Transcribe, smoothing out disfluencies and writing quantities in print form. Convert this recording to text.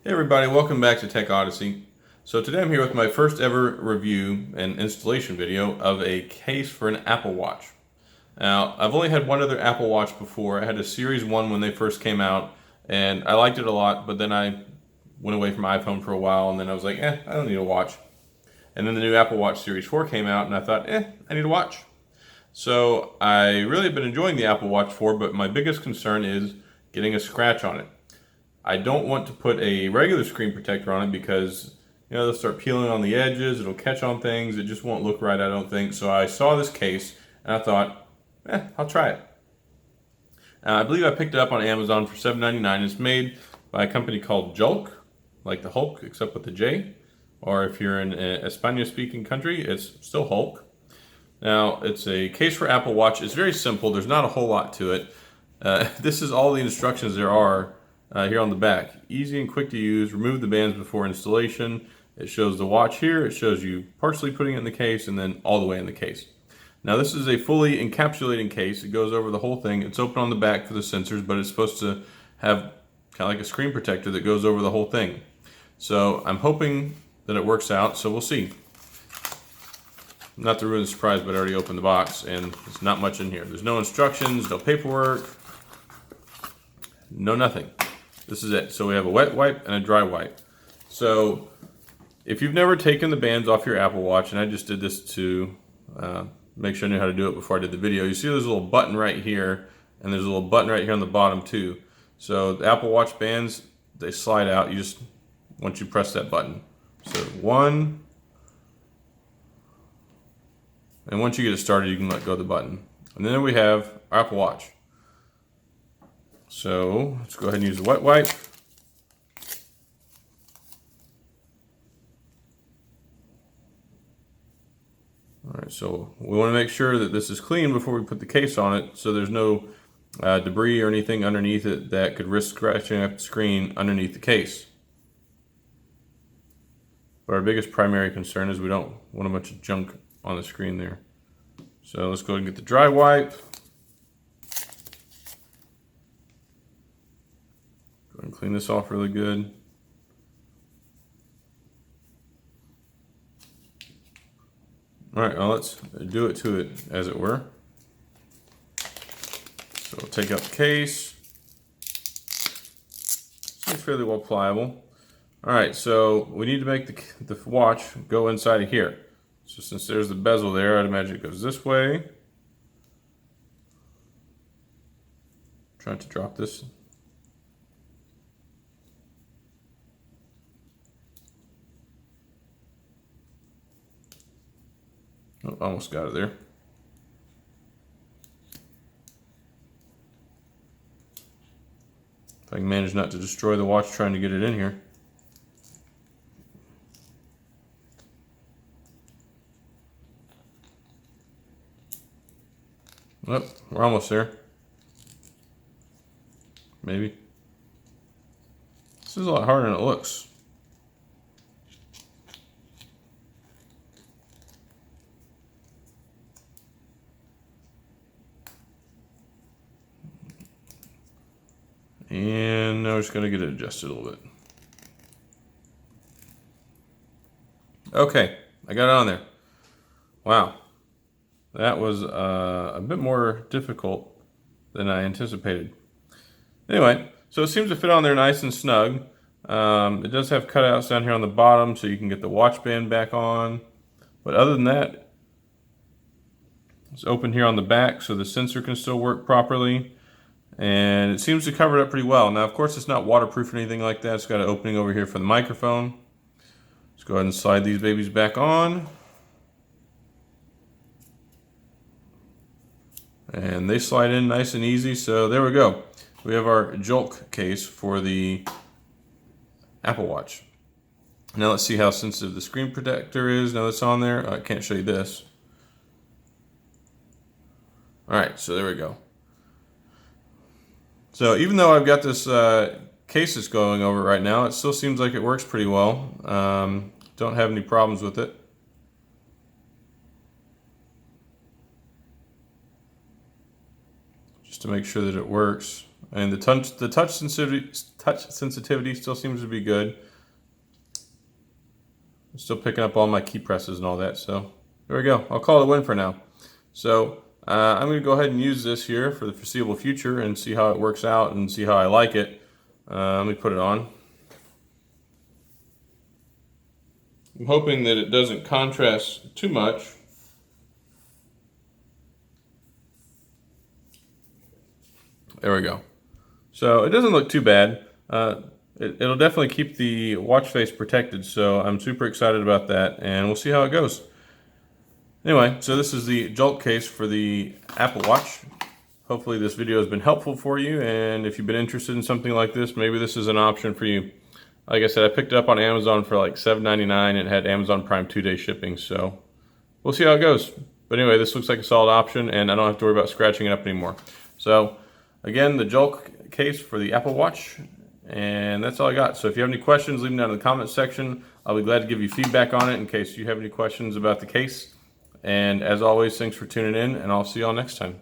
Hey everybody, welcome back to Tech Odyssey. So today I'm here with my first ever review and installation video of a case for an Apple Watch. Now, I've only had one other Apple Watch before. I had a Series 1 when they first came out, and I liked it a lot, but then I went away from iPhone for a while, and then I was like, I don't need a watch. And then the new Apple Watch Series 4 came out, and I thought, I need a watch. So I really have been enjoying the Apple Watch 4, but my biggest concern is getting a scratch on it. I don't want to put a regular screen protector on it because, they'll start peeling on the edges, it'll catch on things, it just won't look right, I don't think. So I saw this case and I thought, I'll try it. I believe I picked it up on Amazon for $7.99. It's made by a company called Julk, like the Hulk, except with the J. Or if you're in a Spanish-speaking country, it's still Hulk. Now, it's a case for Apple Watch. It's very simple. There's not a whole lot to it. This is all the instructions there are here on the back. Easy and quick to use. Remove the bands before installation. It shows the watch here. It shows you partially putting it in the case and then all the way in the case. Now this is a fully encapsulating case. It goes over the whole thing. It's open on the back for the sensors, but it's supposed to have kind of like a screen protector that goes over the whole thing. So I'm hoping that it works out, so we'll see. Not to ruin the surprise, but I already opened the box and there's not much in here. There's no instructions, no paperwork, no nothing. This is it. So we have a wet wipe and a dry wipe. So if you've never taken the bands off your Apple Watch, and I just did this to make sure I knew how to do it before I did the video, you see there's a little button right here, and there's a little button right here on the bottom too. So the Apple Watch bands, they slide out. You just, once you press that button. So one, and once you get it started, you can let go of the button. And then we have our Apple Watch. So let's go ahead and use the wet wipe. All right, so we want to make sure that this is clean before we put the case on it, so there's no debris or anything underneath it that could risk scratching up the screen underneath the case. But our biggest primary concern is we don't want a bunch of junk on the screen there. So let's go ahead and get the dry wipe. Go ahead and clean this off really good. All right, well, let's do it to it, as it were. So we'll take out the case. Seems fairly well pliable. All right, so we need to make the watch go inside of here. So since there's the bezel there, I'd imagine it goes this way. Trying to drop this. Oh, almost got it there. If I can manage not to destroy the watch trying to get it in here. Oh, we're almost there. Maybe. This is a lot harder than it looks. And now we're just going to get it adjusted a little bit. Okay, I got it on there. Wow. That was a bit more difficult than I anticipated. Anyway, so it seems to fit on there nice and snug. It does have cutouts down here on the bottom so you can get the watch band back on. But other than that, it's open here on the back so the sensor can still work properly. And it seems to cover it up pretty well. Now, of course, it's not waterproof or anything like that. It's got an opening over here for the microphone. Let's go ahead and slide these babies back on. And they slide in nice and easy. So there we go. We have our Julk case for the Apple Watch. Now let's see how sensitive the screen protector is. Now that's on there. I can't show you this. All right, so there we go. So even though I've got this case that's going over right now, it still seems like it works pretty well. Don't have any problems with it. Just to make sure that it works. And the touch sensitivity still seems to be good. I'm still picking up all my key presses and all that. So there we go. I'll call it a win for now. So I'm going to go ahead and use this here for the foreseeable future and see how it works out and see how I like it. Let me put it on. I'm hoping that it doesn't contrast too much. There we go. So it doesn't look too bad. It'll definitely keep the watch face protected, so I'm super excited about that, and we'll see how it goes. Anyway, so this is the Julk case for the Apple Watch. Hopefully this video has been helpful for you, and if you've been interested in something like this, maybe this is an option for you. Like I said, I picked it up on Amazon for like $7.99 and it had Amazon Prime 2-day shipping, so we'll see how it goes. But anyway, this looks like a solid option, and I don't have to worry about scratching it up anymore. So again, the Julk case for the Apple Watch, and that's all I got. So if you have any questions, leave them down in the comments section. I'll be glad to give you feedback on it in case you have any questions about the case. And as always, thanks for tuning in, and I'll see you all next time.